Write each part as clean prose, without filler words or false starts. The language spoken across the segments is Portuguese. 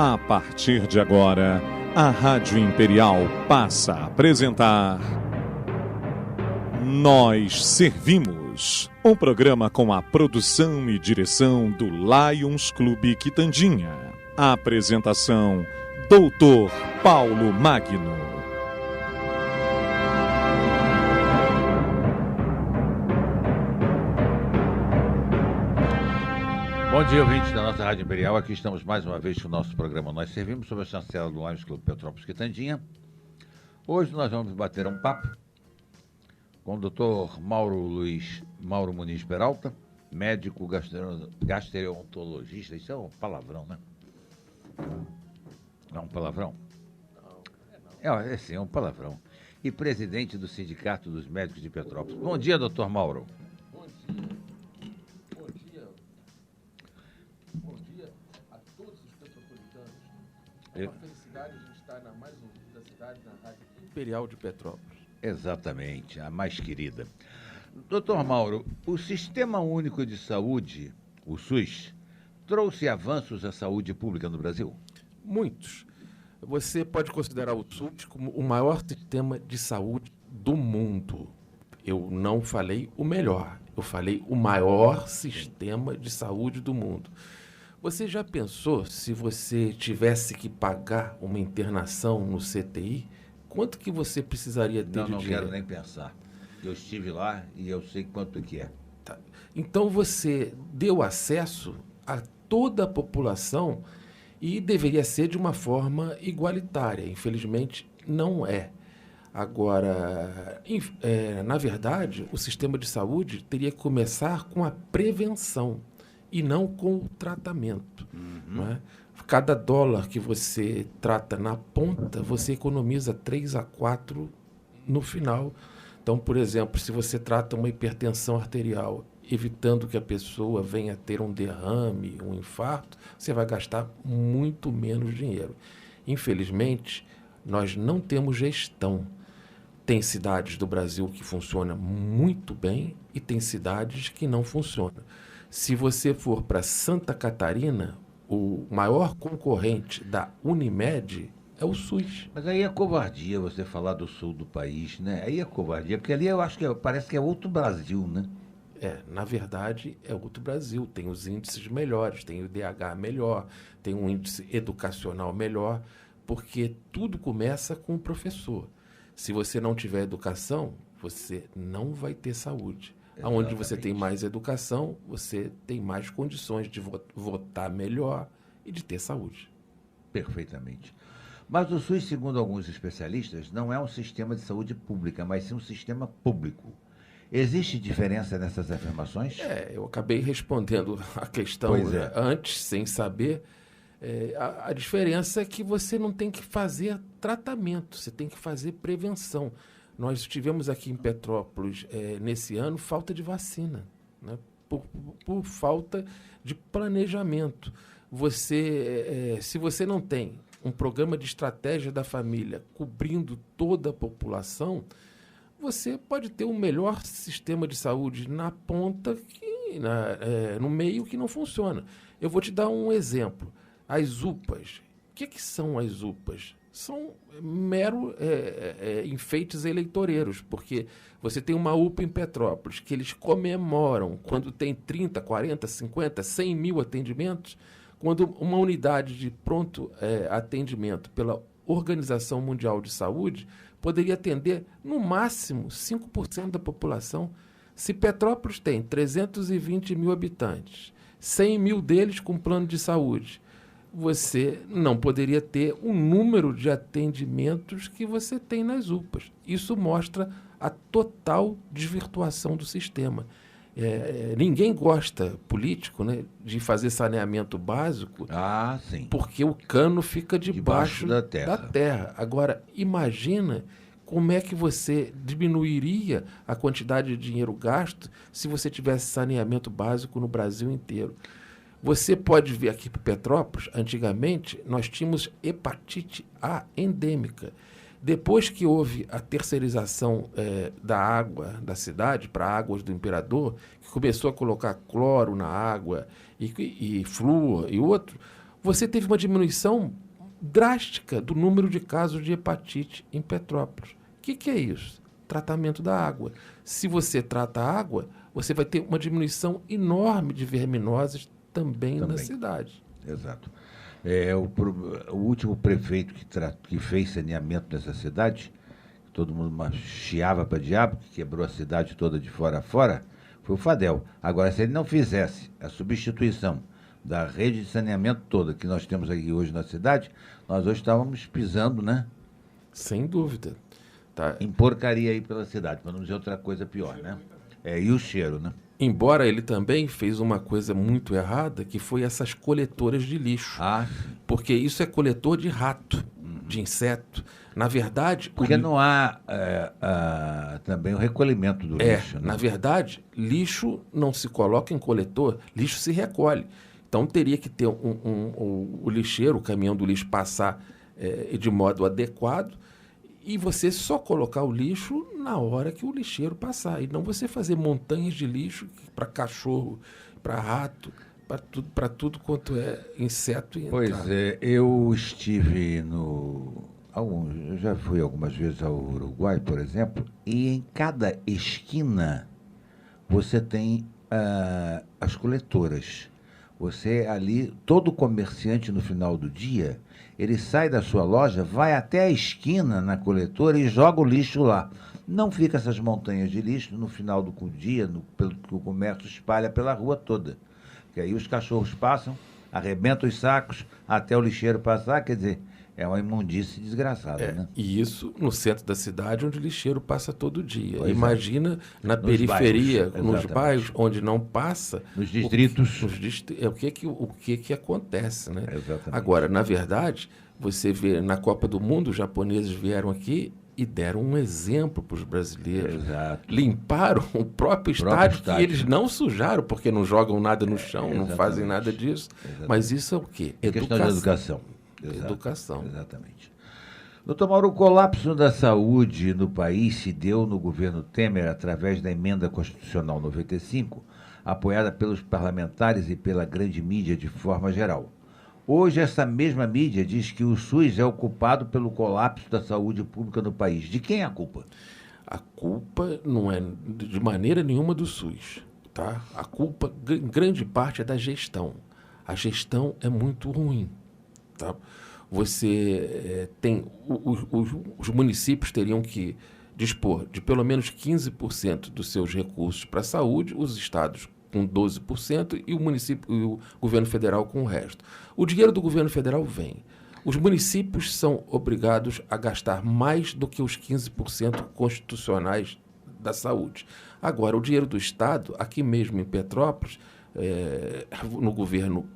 A partir de agora, a Rádio Imperial passa a apresentar Nós Servimos, um programa com a produção e direção do Lions Clube Quitandinha. A apresentação, Dr. Paulo Magno. Bom dia, ouvintes da nossa Rádio Imperial. Aqui estamos mais uma vez com o nosso programa Nós Servimos, sob a chancela do Lions Clube Petrópolis Quitandinha. Hoje nós vamos bater um papo com o Dr. Mauro Muniz Peralta, médico gastroenterologista. Isso é um palavrão, né? Não é um palavrão? É sim, é um palavrão. E presidente do Sindicato dos Médicos de Petrópolis. Bom dia, doutor Mauro. Bom dia. Bom dia a todos os petropolitanos. É uma felicidade a gente estar na mais ouvida cidade, na Rádio Imperial de Petrópolis. Exatamente, a mais querida. Doutor Mauro, o Sistema Único de Saúde, o SUS, trouxe avanços à saúde pública no Brasil? Muitos. Você pode considerar o SUS como o maior sistema de saúde do mundo. Eu não falei o melhor, eu falei o maior sistema de saúde do mundo. Você já pensou se você tivesse que pagar uma internação no CTI? Quanto que você precisaria ter de dinheiro? Não quero nem pensar. Eu estive lá e eu sei quanto que é. Tá. Então você deu acesso a toda a população e deveria ser de uma forma igualitária. Infelizmente, não é. Agora, na verdade, o sistema de saúde teria que começar com a prevenção e não com o tratamento. Não é? Cada dólar que você trata na ponta, você economiza 3 a 4 no final. Então, por exemplo, se você trata uma hipertensão arterial, evitando que a pessoa venha a ter um derrame, um infarto, você vai gastar muito menos dinheiro. Infelizmente, nós não temos gestão. Tem cidades do Brasil que funcionam muito bem e tem cidades que não funcionam. Se você for para Santa Catarina, o maior concorrente da Unimed é o SUS. Mas aí é covardia você falar do sul do país, né? Aí é covardia, porque ali eu acho que parece que é outro Brasil, né? Na verdade, é outro Brasil. Tem os índices melhores, tem o IDH melhor, tem um índice educacional melhor, porque tudo começa com o professor. Se você não tiver educação, você não vai ter saúde. Exatamente. Onde você tem mais educação, você tem mais condições de votar melhor e de ter saúde. Perfeitamente. Mas o SUS, segundo alguns especialistas, não é um sistema de saúde pública, mas sim um sistema público. Existe diferença nessas afirmações? Eu acabei respondendo a questão antes, sem saber. A diferença é que você não tem que fazer tratamento, você tem que fazer prevenção. Nós tivemos aqui em Petrópolis, nesse ano, falta de vacina, né? Por falta de planejamento. Se você não tem um programa de estratégia da família cobrindo toda a população, você pode ter o melhor sistema de saúde na ponta, no meio que não funciona. Eu vou te dar um exemplo. As UPAs. O que são as UPAs? São mero enfeites eleitoreiros, porque você tem uma UPA em Petrópolis que eles comemoram quando tem 30, 40, 50, 100 mil atendimentos, quando uma unidade de pronto atendimento pela Organização Mundial de Saúde poderia atender, no máximo, 5% da população. Se Petrópolis tem 320 mil habitantes, 100 mil deles com plano de saúde, você não poderia ter o número de atendimentos que você tem nas UPAs. Isso mostra a total desvirtuação do sistema. Ninguém gosta, político, né, de fazer saneamento básico, sim. Porque o cano fica debaixo da terra. Agora, imagina como é que você diminuiria a quantidade de dinheiro gasto se você tivesse saneamento básico no Brasil inteiro. Você pode ver aqui para Petrópolis, antigamente, nós tínhamos hepatite A endêmica. Depois que houve a terceirização da água da cidade para águas do Imperador, que começou a colocar cloro na água e flúor e outro, você teve uma diminuição drástica do número de casos de hepatite em Petrópolis. O que é isso? Tratamento da água. Se você trata a água, você vai ter uma diminuição enorme de verminoses também. Na cidade. Exato. O último prefeito que fez saneamento nessa cidade, todo mundo chiava para diabo, que quebrou a cidade toda de fora a fora, foi o Fadel. Agora, se ele não fizesse a substituição da rede de saneamento toda que nós temos aqui hoje na cidade, nós hoje estávamos pisando, né? Sem dúvida. Tá. Em porcaria aí pela cidade, para não dizer outra coisa pior, né? E o cheiro, né? Embora ele também fez uma coisa muito errada, que foi essas coletoras de lixo. Porque isso é coletor de rato, de inseto. Na verdade... Porque não há também o recolhimento do lixo. Né? Na verdade, lixo não se coloca em coletor, lixo se recolhe. Então teria que ter o lixeiro, o caminhão do lixo passar de modo adequado e você só colocar o lixo na hora que o lixeiro passar. E não você fazer montanhas de lixo para cachorro, para rato, para tudo quanto é inseto. Pois é, eu estive eu já fui algumas vezes ao Uruguai, por exemplo, e em cada esquina você tem as coletoras. Você ali, todo comerciante no final do dia, ele sai da sua loja, vai até a esquina na coletora e joga o lixo lá. Não fica essas montanhas de lixo no final do dia, pelo que o comércio espalha pela rua toda. Que aí os cachorros passam, arrebentam os sacos até o lixeiro passar, quer dizer, é uma imundície desgraçada, né? E isso no centro da cidade, onde o lixeiro passa todo dia. Imagina na periferia, nos bairros, onde não passa... Nos distritos. O que acontece, né? Exatamente. Agora, na verdade, você vê, na Copa do Mundo, os japoneses vieram aqui e deram um exemplo para os brasileiros. Exato. Limparam o próprio estádio, que eles não sujaram, porque não jogam nada no chão, não fazem nada disso. Exatamente. Mas isso é o quê? Questão de educação. Educação. Exatamente. Doutor Mauro, o colapso da saúde no país se deu no governo Temer através da emenda constitucional 95, apoiada pelos parlamentares e pela grande mídia de forma geral. Hoje, essa mesma mídia diz que o SUS é o culpado pelo colapso da saúde pública no país. De quem é a culpa? A culpa não é de maneira nenhuma do SUS. Tá? A culpa, em grande parte, é da gestão. A gestão é muito ruim. Tá? Você tem... Os municípios teriam que dispor de pelo menos 15% dos seus recursos para a saúde, os estados com 12% e o governo federal com o resto. O dinheiro do governo federal vem. Os municípios são obrigados a gastar mais do que os 15% constitucionais da saúde. Agora, o dinheiro do estado, aqui mesmo em Petrópolis, no governo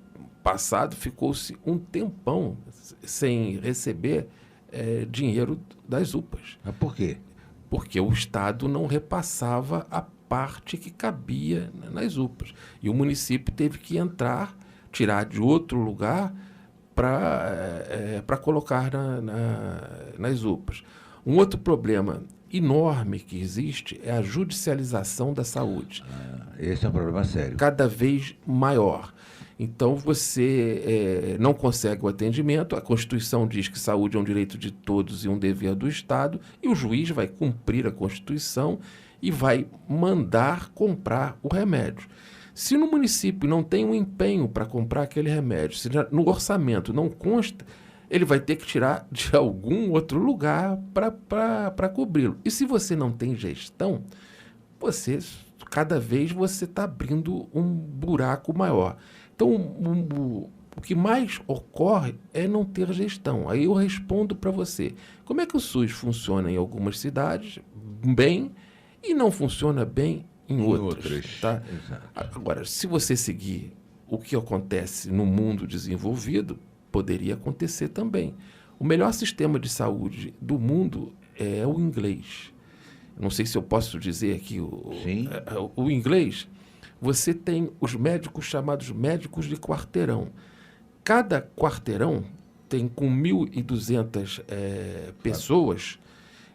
passado, ficou-se um tempão sem receber dinheiro das UPAs. Mas por quê? Porque o estado não repassava a parte que cabia nas UPAs. E o município teve que tirar de outro lugar para colocar nas UPAs. Um outro problema enorme que existe é a judicialização da saúde. Esse é um problema sério. Cada vez maior. Então, você não consegue o atendimento, a Constituição diz que saúde é um direito de todos e um dever do Estado, e o juiz vai cumprir a Constituição e vai mandar comprar o remédio. Se no município não tem um empenho para comprar aquele remédio, se no orçamento não consta, ele vai ter que tirar de algum outro lugar para cobri-lo. E se você não tem gestão, cada vez você está abrindo um buraco maior. Então, o que mais ocorre é não ter gestão. Aí eu respondo para você. Como é que o SUS funciona em algumas cidades bem e não funciona bem em outras? Tá? Agora, se você seguir o que acontece no mundo desenvolvido, poderia acontecer também. O melhor sistema de saúde do mundo é o inglês. Não sei se eu posso dizer aqui o inglês. Você tem os médicos chamados médicos de quarteirão. Cada quarteirão tem, com 1.200 pessoas,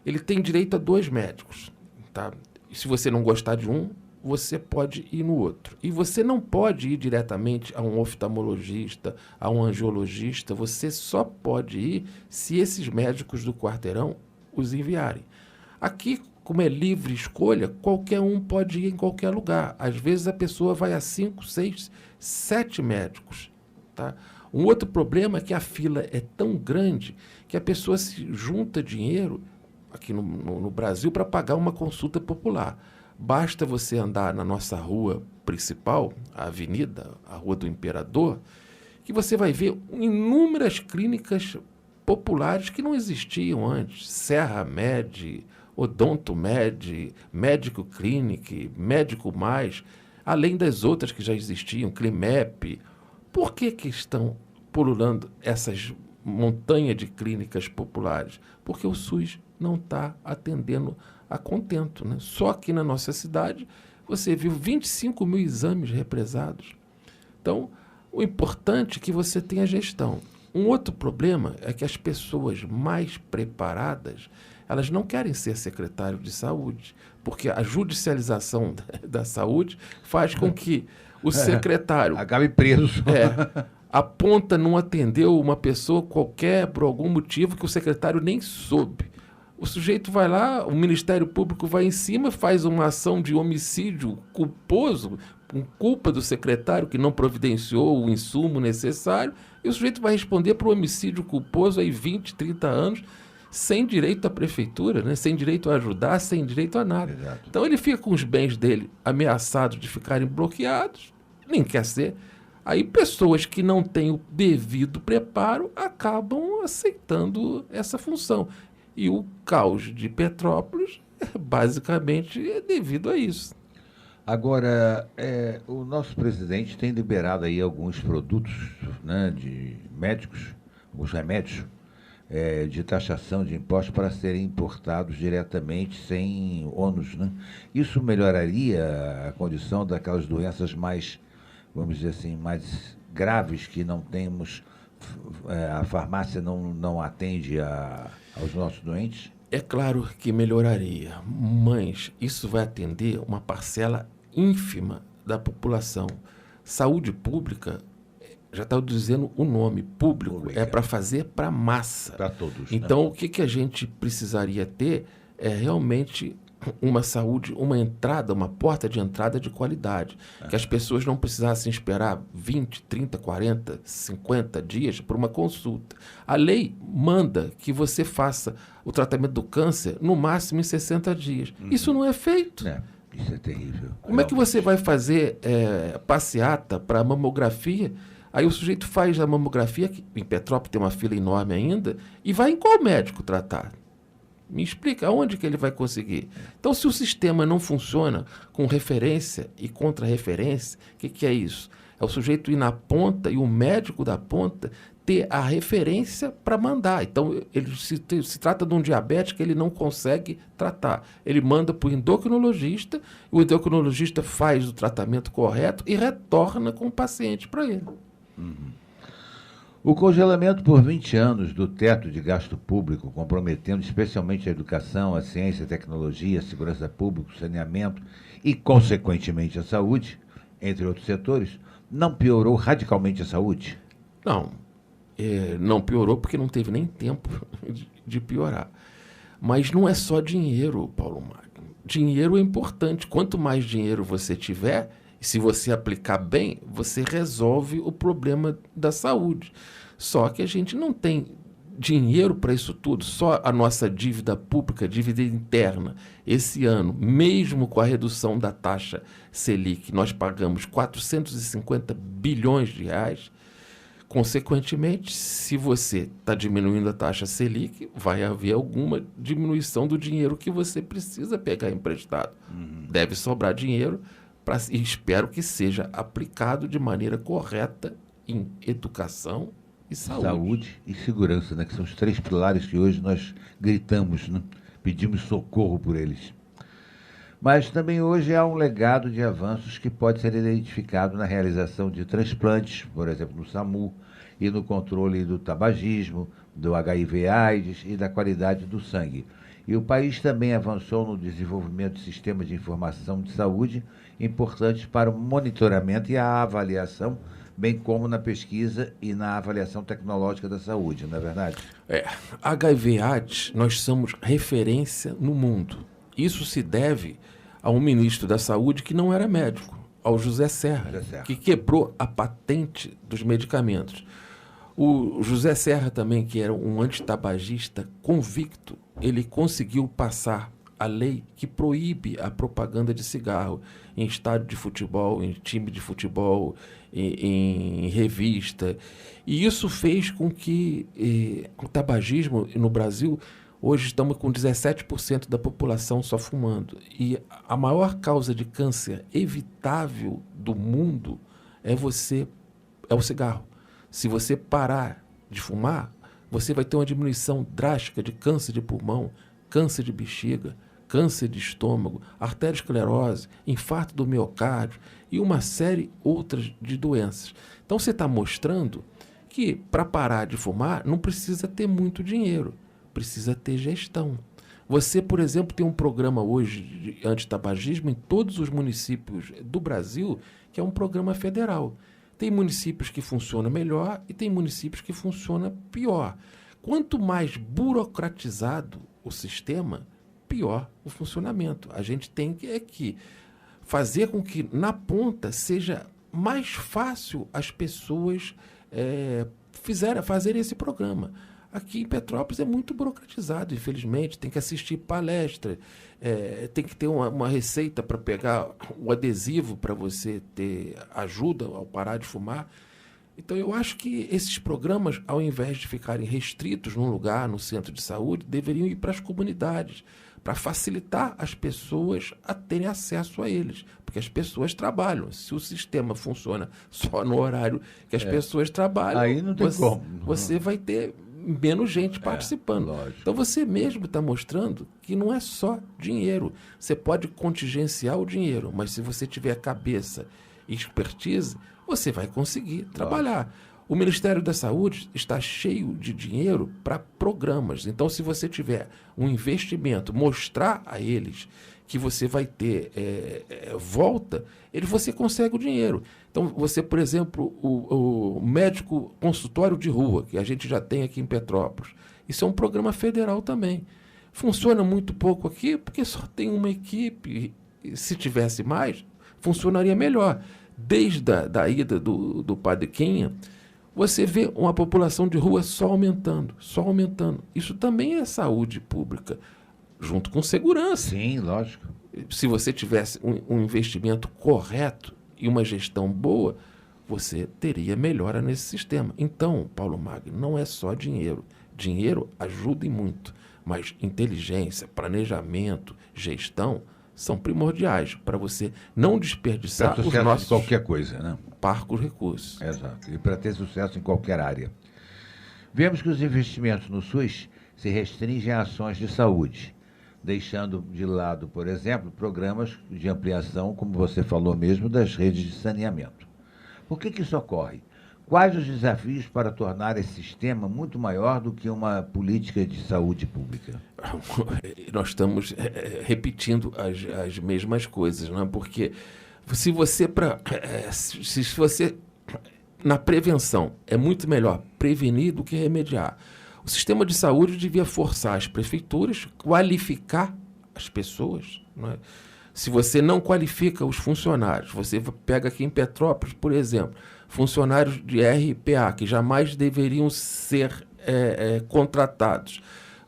ele tem direito a 2 médicos. Tá? E se você não gostar de um, você pode ir no outro. E você não pode ir diretamente a um oftalmologista, a um angiologista, você só pode ir se esses médicos do quarteirão os enviarem. Aqui, como é livre escolha, qualquer um pode ir em qualquer lugar. Às vezes a pessoa vai a 5, 6, 7 médicos. Tá? Um outro problema é que a fila é tão grande que a pessoa se junta dinheiro aqui no Brasil para pagar uma consulta popular. Basta você andar na nossa rua principal, a avenida, a Rua do Imperador, que você vai ver inúmeras clínicas populares que não existiam antes. Serra Med, Odonto Med, Médico Clinic, Médico Mais, além das outras que já existiam, Climep. Por que estão pululando essas montanhas de clínicas populares? Porque o SUS não está atendendo a contento, né? Só aqui na nossa cidade você viu 25 mil exames represados. Então, o importante é que você tenha gestão. Um outro problema é que as pessoas mais preparadas, elas não querem ser secretário de saúde, porque a judicialização da saúde faz com que o secretário acabe preso. Aponta não atendeu uma pessoa qualquer por algum motivo que o secretário nem soube. O sujeito vai lá, o Ministério Público vai em cima, faz uma ação de homicídio culposo, com culpa do secretário que não providenciou o insumo necessário, e o sujeito vai responder por um homicídio culposo aí 20, 30 anos, sem direito à prefeitura, né? Sem direito a ajudar, sem direito a nada. Exato. Então ele fica com os bens dele ameaçados de ficarem bloqueados, nem quer ser. Aí pessoas que não têm o devido preparo acabam aceitando essa função. E o caos de Petrópolis, basicamente, é devido a isso. Agora, o nosso presidente tem liberado aí alguns produtos, né, de médicos, alguns remédios, de taxação de impostos para serem importados diretamente, sem ônus, né? Isso melhoraria a condição daquelas doenças mais, vamos dizer assim, mais graves que não temos, a farmácia não atende aos nossos doentes? É claro que melhoraria, mas isso vai atender uma parcela ínfima da população. Saúde pública, já está dizendo o nome, público, é para fazer para massa. Para todos. Então, né? O que a gente precisaria ter é realmente uma saúde, uma entrada, uma porta de entrada de qualidade. Que as pessoas não precisassem esperar 20, 30, 40, 50 dias por uma consulta. A lei manda que você faça o tratamento do câncer no máximo em 60 dias. Isso não é feito. Isso é terrível. Como é que você vai fazer passeata para mamografia? Aí o sujeito faz a mamografia, que em Petrópolis tem uma fila enorme ainda, e vai em qual médico tratar? Me explica, aonde que ele vai conseguir? Então, se o sistema não funciona com referência e contra-referência, o que é isso? É o sujeito ir na ponta e o médico da ponta ter a referência para mandar. Então, ele se trata de um diabético que ele não consegue tratar. Ele manda para o endocrinologista, o endocrinologista faz o tratamento correto e retorna com o paciente para ele. O congelamento por 20 anos do teto de gasto público, comprometendo especialmente a educação, a ciência, a tecnologia, a segurança pública, o saneamento e, consequentemente, a saúde, entre outros setores, não piorou radicalmente a saúde? Não. Não piorou porque não teve nem tempo de piorar. Mas não é só dinheiro, Paulo Magno. Dinheiro é importante. Quanto mais dinheiro você tiver, se você aplicar bem, você resolve o problema da saúde. Só que a gente não tem dinheiro para isso tudo. Só a nossa dívida pública, dívida interna, esse ano, mesmo com a redução da taxa Selic, nós pagamos 450 bilhões de reais. Consequentemente, se você está diminuindo a taxa Selic, vai haver alguma diminuição do dinheiro que você precisa pegar emprestado. Deve sobrar dinheiro e espero que seja aplicado de maneira correta em educação e saúde. Saúde e segurança, né? Que são os três pilares que hoje nós gritamos, né? Pedimos socorro por eles. Mas também hoje há um legado de avanços que pode ser identificado na realização de transplantes, por exemplo, no SAMU, e no controle do tabagismo, do HIV/AIDS e da qualidade do sangue. E o país também avançou no desenvolvimento de sistemas de informação de saúde importantes para o monitoramento e a avaliação, bem como na pesquisa e na avaliação tecnológica da saúde, não é verdade? HIV/AIDS, nós somos referência no mundo. Isso se deve a um ministro da Saúde que não era médico, ao José Serra, que quebrou a patente dos medicamentos. O José Serra também, que era um antitabagista convicto, ele conseguiu passar a lei que proíbe a propaganda de cigarro em estádio de futebol, em time de futebol, em revista. E isso fez com que o tabagismo no Brasil, hoje estamos com 17% da população só fumando. E a maior causa de câncer evitável do mundo é o cigarro. Se você parar de fumar, você vai ter uma diminuição drástica de câncer de pulmão, câncer de bexiga, câncer de estômago, arteriosclerose, infarto do miocárdio e uma série outras de doenças. Então você está mostrando que para parar de fumar não precisa ter muito dinheiro, precisa ter gestão. Você, por exemplo, tem um programa hoje de antitabagismo em todos os municípios do Brasil, que é um programa federal. Tem municípios que funcionam melhor e tem municípios que funcionam pior. Quanto mais burocratizado o sistema, pior o funcionamento. A gente tem que fazer com que, na ponta, seja mais fácil as pessoas fazerem esse programa. Aqui em Petrópolis é muito burocratizado, infelizmente. Tem que assistir palestra, tem que ter uma receita para pegar o adesivo para você ter ajuda ao parar de fumar. Então, eu acho que esses programas, ao invés de ficarem restritos num lugar, no centro de saúde, deveriam ir para as comunidades, para facilitar as pessoas a terem acesso a eles. Porque as pessoas trabalham. Se o sistema funciona só no horário que as pessoas trabalham, aí não tem como. Você vai ter menos gente participando. Então você mesmo está mostrando que não é só dinheiro. Você pode contingenciar o dinheiro, mas se você tiver cabeça e expertise, você vai conseguir trabalhar. O Ministério da Saúde está cheio de dinheiro para programas. Então, se você tiver um investimento, mostrar a eles que você vai ter volta, você consegue o dinheiro. Então, você, por exemplo, o médico consultório de rua, que a gente já tem aqui em Petrópolis, isso é um programa federal também. Funciona muito pouco aqui, porque só tem uma equipe. Se tivesse mais, funcionaria melhor. Desde a ida do Padre Quinha, você vê uma população de rua só aumentando, só aumentando. Isso também é saúde pública, junto com segurança. Sim, lógico. Se você tivesse um investimento correto e uma gestão boa, você teria melhora nesse sistema. Então, Paulo Magno, não é só dinheiro. Dinheiro ajuda e muito, mas inteligência, planejamento, gestão são primordiais para você não desperdiçar os nossos qualquer coisa, né? Parcos recursos. Exato. E para ter sucesso em qualquer área. Vemos que os investimentos no SUS se restringem a ações de saúde, deixando de lado, por exemplo, programas de ampliação, como você falou mesmo, das redes de saneamento. Por que isso ocorre? Quais os desafios para tornar esse sistema muito maior do que uma política de saúde pública? Nós estamos repetindo as mesmas coisas, não é? Porque se você na prevenção é muito melhor prevenir do que remediar. O sistema de saúde devia forçar as prefeituras, qualificar as pessoas, não é? Se você não qualifica os funcionários, você pega aqui em Petrópolis, por exemplo, funcionários de RPA, que jamais deveriam ser contratados.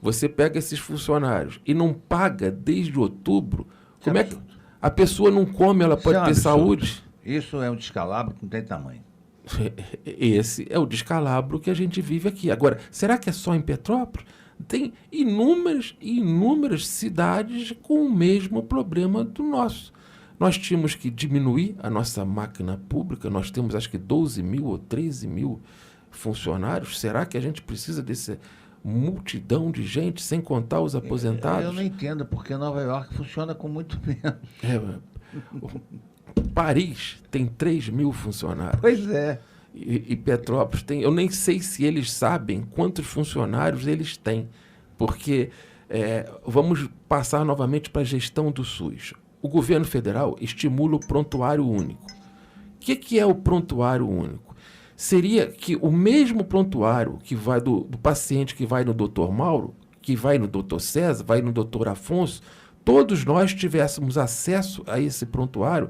Você pega esses funcionários e não paga desde outubro, como é que a pessoa não come, ela pode ter saúde? Isso é um descalabro que não tem tamanho. Esse é o descalabro que a gente vive aqui. Agora, será que é só em Petrópolis? Tem inúmeras cidades com o mesmo problema do nosso. Nós tínhamos que diminuir a nossa máquina pública, nós temos acho que 12 mil ou 13 mil funcionários. Será que a gente precisa dessa multidão de gente, sem contar os aposentados? Eu não entendo, porque Nova York funciona com muito menos. Paris tem 3 mil funcionários. Pois é. E Petrópolis tem... Eu nem sei se eles sabem quantos funcionários eles têm, porque vamos passar novamente para a gestão do SUS. o governo federal estimula o prontuário único. O que é o prontuário único? Seria que o mesmo prontuário que vai do paciente que vai no Dr. Mauro, que vai no Dr. César, vai no Dr. Afonso, todos nós tivéssemos acesso a esse prontuário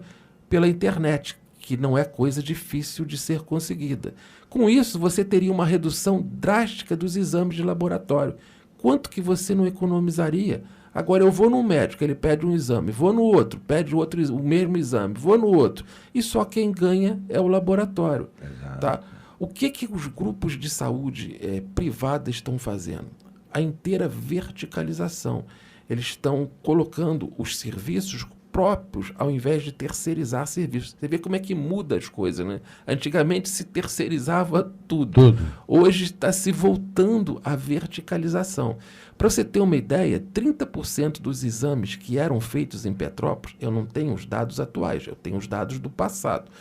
pela internet, que não é coisa difícil de ser conseguida. Com isso, você teria uma redução drástica dos exames de laboratório. Quanto que você não economizaria? Agora, eu vou num médico, ele pede um exame, vou no outro, pede o mesmo exame, vou no outro. E só quem ganha é o laboratório. Exato. Tá? O que os grupos de saúde privada estão fazendo? A inteira verticalização. Eles estão colocando os serviços próprios ao invés de terceirizar serviços. Você vê como é que muda as coisas, né? Antigamente se terceirizava tudo. Hoje está se voltando à verticalização. Para você ter uma ideia, 30% dos exames que eram feitos em Petrópolis, eu não tenho os dados atuais, eu tenho os dados do passado,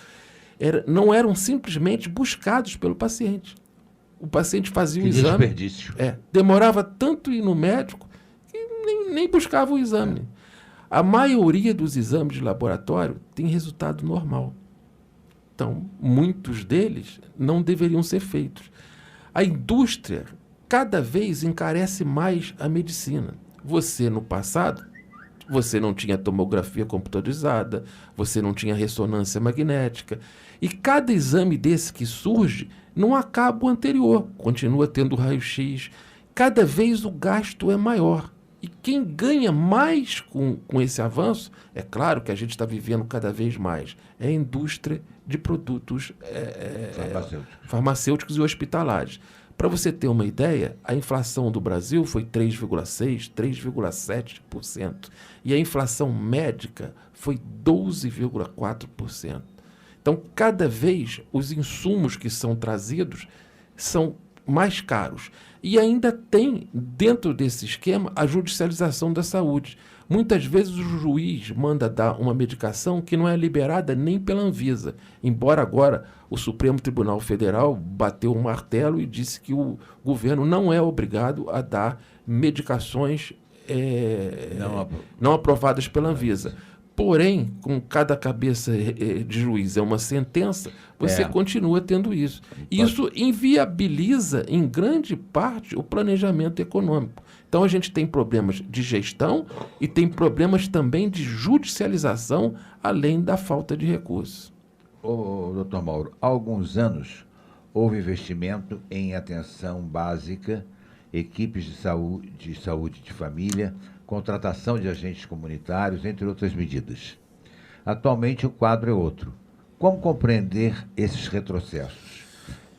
não eram simplesmente buscados pelo paciente. O paciente fazia o exame, desperdício. Demorava tanto ir no médico que nem buscava o exame. A maioria dos exames de laboratório tem resultado normal. Então, muitos deles não deveriam ser feitos. A indústria cada vez encarece mais a medicina. Você, no passado, você não tinha tomografia computadorizada, você não tinha ressonância magnética. E cada exame desse que surge não acaba o anterior, continua tendo raio-x. Cada vez o gasto é maior. E quem ganha mais com esse avanço, é claro que a gente está vivendo cada vez mais, é a indústria de produtos farmacêuticos e hospitalares. Para você ter uma ideia, a inflação do Brasil foi 3,6%, 3,7%. E a inflação médica foi 12,4%. Então, cada vez os insumos que são trazidos são mais caros. E ainda tem, dentro desse esquema, a judicialização da saúde. Muitas vezes o juiz manda dar uma medicação que não é liberada nem pela Anvisa, embora agora o Supremo Tribunal Federal bateu um martelo e disse que o governo não é obrigado a dar medicações não aprovadas pela Anvisa. Porém, com cada cabeça de juiz é uma sentença, você continua tendo isso. Isso inviabiliza, em grande parte, o planejamento econômico. Então, a gente tem problemas de gestão e tem problemas também de judicialização, além da falta de recursos. Doutor Mauro, há alguns anos houve investimento em atenção básica, equipes de saúde de família, contratação de agentes comunitários, entre outras medidas. Atualmente o quadro é outro. Como compreender esses retrocessos?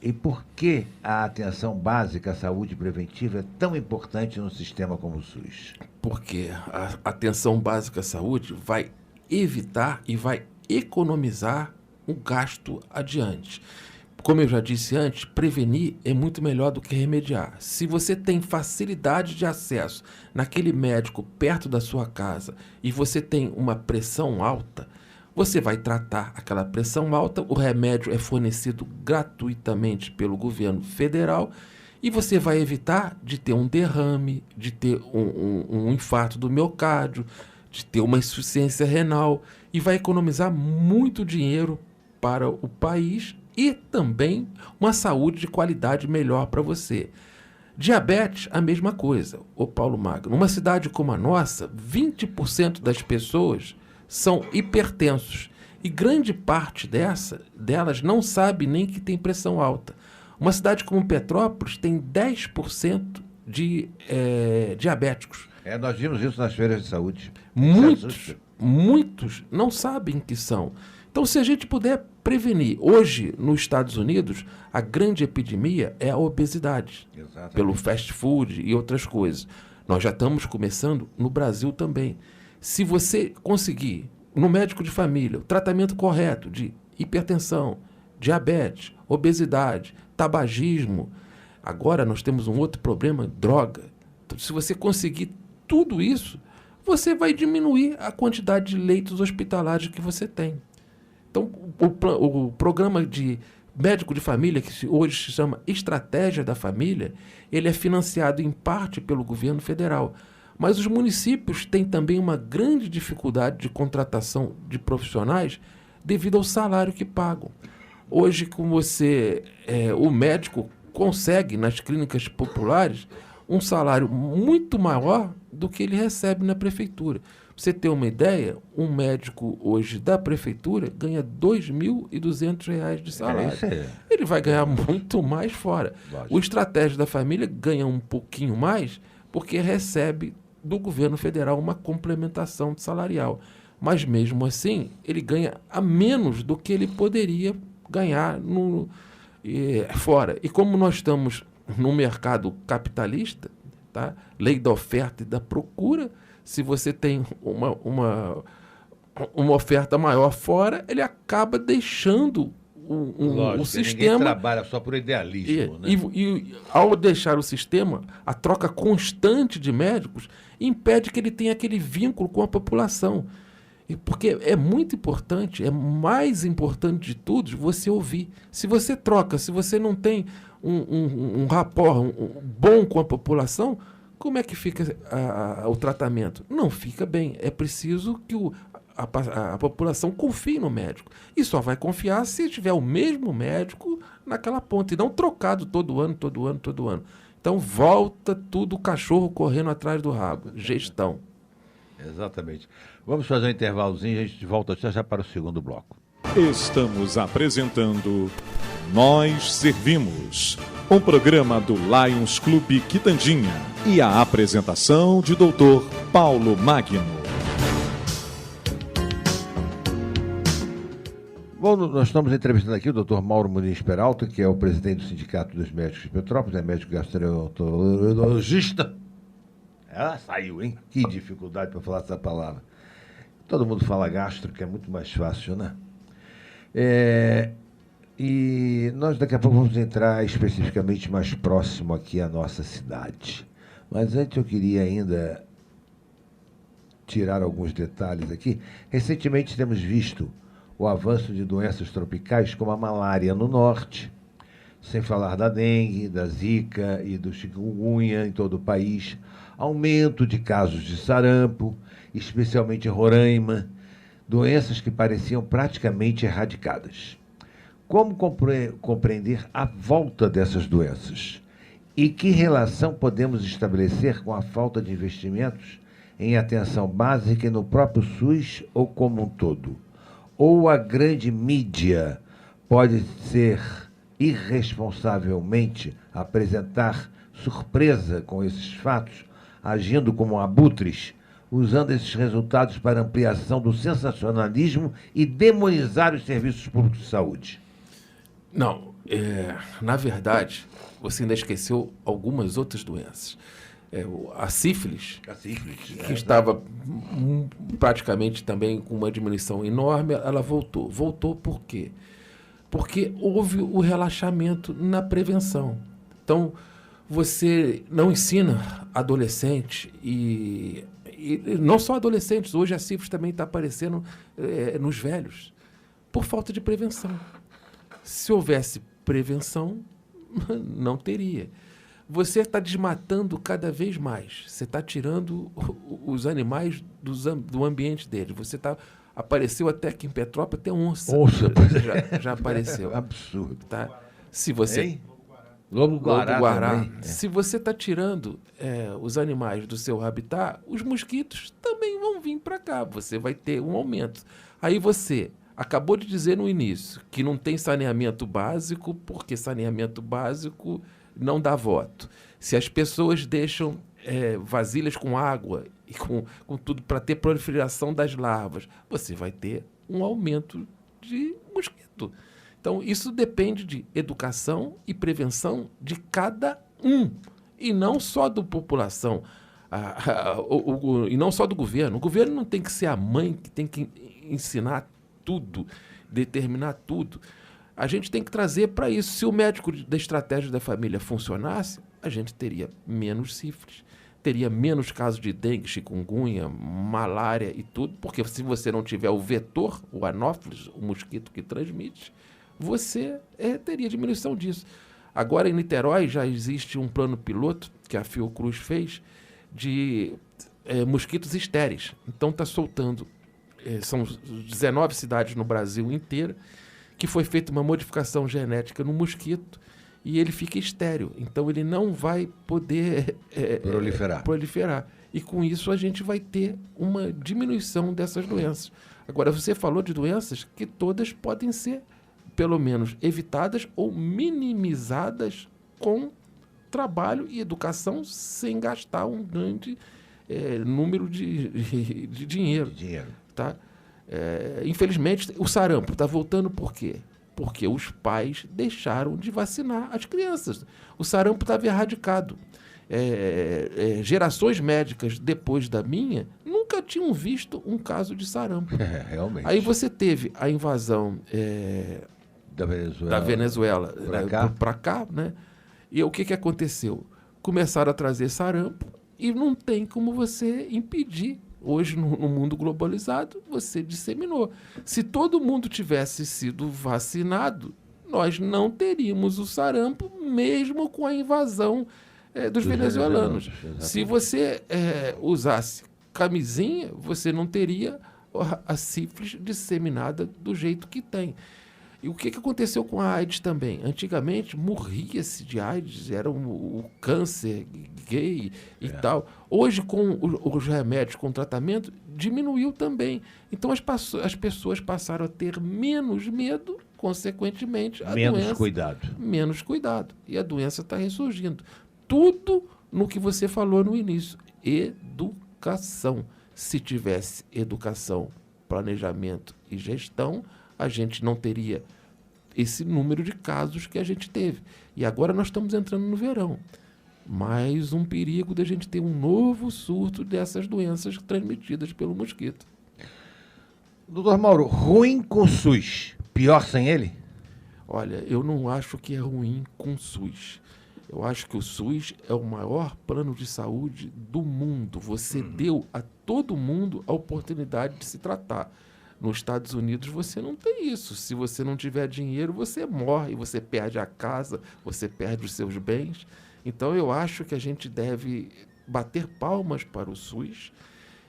E por que a atenção básica à saúde preventiva é tão importante num sistema como o SUS? Porque a atenção básica à saúde vai evitar e vai economizar um gasto adiante. Como eu já disse antes, prevenir é muito melhor do que remediar. Se você tem facilidade de acesso naquele médico perto da sua casa e você tem uma pressão alta, você vai tratar aquela pressão alta, o remédio é fornecido gratuitamente pelo governo federal e você vai evitar de ter um derrame, de ter um infarto do miocárdio, de ter uma insuficiência renal e vai economizar muito dinheiro para o país e também uma saúde de qualidade melhor para você. Diabetes, a mesma coisa. Ô Paulo Magno, numa cidade como a nossa, 20% das pessoas são hipertensos e grande parte delas não sabe nem que tem pressão alta. Uma cidade como Petrópolis tem 10% de diabéticos. Nós vimos isso nas feiras de saúde. Muitos não sabem que são. Então, se a gente puder prevenir, hoje, nos Estados Unidos, a grande epidemia é a obesidade, pelo fast food e outras coisas. Nós já estamos começando no Brasil também. Se você conseguir, no médico de família, o tratamento correto de hipertensão, diabetes, obesidade, tabagismo, agora nós temos um outro problema, droga. Então, se você conseguir tudo isso, você vai diminuir a quantidade de leitos hospitalares que você tem. Então, o programa de médico de família, que hoje se chama Estratégia da Família, ele é financiado em parte pelo governo federal. Mas os municípios têm também uma grande dificuldade de contratação de profissionais devido ao salário que pagam. Hoje, com o médico consegue, nas clínicas populares, um salário muito maior do que ele recebe na prefeitura. Pra você ter uma ideia, um médico hoje da prefeitura ganha R$ 2.200 de salário. Ele vai ganhar muito mais fora. Lógico. O Estratégia da Família ganha um pouquinho mais porque recebe do governo federal uma complementação salarial. Mas mesmo assim, ele ganha a menos do que ele poderia ganhar fora. E como nós estamos no mercado capitalista, tá? Lei da oferta e da procura, se você tem uma oferta maior fora, ele acaba deixando o sistema. Ninguém trabalha só por idealismo. Né? E ao deixar o sistema, a troca constante de médicos impede que ele tenha aquele vínculo com a população. Porque é muito importante, é mais importante de tudo, você ouvir. Se você troca, se você não tem um rapport bom com a população, como é que fica o tratamento? Não fica bem. É preciso que a população confie no médico. E só vai confiar se tiver o mesmo médico naquela ponta, e não trocado todo ano. Então volta tudo o cachorro correndo atrás do rabo. Gestão. Exatamente. Vamos fazer um intervalozinho e a gente volta já para o segundo bloco. Estamos apresentando Nós Servimos, um programa do Lions Clube Quitandinha e a apresentação de Dr. Paulo Magno. Bom, nós estamos entrevistando aqui o Dr. Mauro Muniz Peralta, que é o presidente do Sindicato dos Médicos de Petrópolis, é médico gastroenterologista. Ela saiu, hein? Que dificuldade para falar essa palavra. Todo mundo fala gastro, que é muito mais fácil, né? E nós daqui a pouco vamos entrar especificamente mais próximo aqui à nossa cidade. Mas antes eu queria ainda tirar alguns detalhes aqui. Recentemente temos visto o avanço de doenças tropicais como a malária no norte, sem falar da dengue, da zika e do chikungunya em todo o país, aumento de casos de sarampo, especialmente em Roraima, doenças que pareciam praticamente erradicadas. Como compreender a volta dessas doenças? E que relação podemos estabelecer com a falta de investimentos em atenção básica e no próprio SUS ou como um todo? Ou a grande mídia pode ser irresponsavelmente apresentar surpresa com esses fatos, agindo como abutres, usando esses resultados para ampliação do sensacionalismo e demonizar os serviços públicos de saúde? Não, na verdade, você ainda esqueceu algumas outras doenças. A sífilis, que estava praticamente também com uma diminuição enorme, ela voltou. Voltou por quê? Porque houve o relaxamento na prevenção. Então, você não ensina adolescentes e não só adolescentes, hoje a sífilis também está aparecendo nos velhos, por falta de prevenção. Se houvesse prevenção, não teria. Você está desmatando cada vez mais. Você está tirando os animais do ambiente deles. Apareceu até aqui em Petrópolis, até onça. Já apareceu. Absurdo. Tá? Se você... Hein? Lobo-guará. Se você está tirando os animais do seu habitat, os mosquitos também vão vir para cá. Você vai ter um aumento. Aí você acabou de dizer no início que não tem saneamento básico, porque saneamento básico não dá voto. Se as pessoas deixam vasilhas com água e com tudo para ter proliferação das larvas, você vai ter um aumento de mosquito. Então, isso depende de educação e prevenção de cada um, e não só da população, e não só do governo. O governo não tem que ser a mãe que tem que ensinar tudo, determinar tudo. A gente tem que trazer para isso. Se o médico da Estratégia da Família funcionasse, a gente teria menos sífilis, teria menos casos de dengue, chikungunya, malária e tudo, porque se você não tiver o vetor, o anófilis, o mosquito que transmite, você teria diminuição disso. Agora, em Niterói, já existe um plano piloto que a Fiocruz fez de mosquitos estéreis. Então está soltando, são 19 cidades no Brasil inteiro, que foi feita uma modificação genética no mosquito e ele fica estéril. Então ele não vai poder proliferar. E com isso a gente vai ter uma diminuição dessas doenças. Agora, você falou de doenças que todas podem ser, pelo menos, evitadas ou minimizadas com trabalho e educação sem gastar um grande número de dinheiro. Tá? Infelizmente, o sarampo está voltando por quê? Porque os pais deixaram de vacinar as crianças. O sarampo estava erradicado. Gerações médicas depois da minha nunca tinham visto um caso de sarampo. Realmente. Aí você teve a invasão da Venezuela para cá, né? E o que aconteceu? Começaram a trazer sarampo e não tem como você impedir. Hoje, no mundo globalizado, você disseminou. Se todo mundo tivesse sido vacinado, nós não teríamos o sarampo, mesmo com a invasão dos venezuelanos. Se você usasse camisinha, você não teria a sífilis disseminada do jeito que tem. E o que aconteceu com a AIDS também? Antigamente, morria-se de AIDS, era o câncer gay e tal. Hoje, com os remédios, com o tratamento, diminuiu também. Então, as pessoas passaram a ter menos medo, consequentemente, menos cuidado. E a doença está ressurgindo. Tudo no que você falou no início. Educação. Se tivesse educação, planejamento e gestão, a gente não teria esse número de casos que a gente teve. E agora nós estamos entrando no verão. Mais um perigo da gente ter um novo surto dessas doenças transmitidas pelo mosquito. Doutor Mauro, ruim com o SUS, pior sem ele? Olha, eu não acho que é ruim com o SUS. Eu acho que o SUS é o maior plano de saúde do mundo. Você deu a todo mundo a oportunidade de se tratar. Nos Estados Unidos você não tem isso. Se você não tiver dinheiro, você morre, você perde a casa, você perde os seus bens. Então eu acho que a gente deve bater palmas para o SUS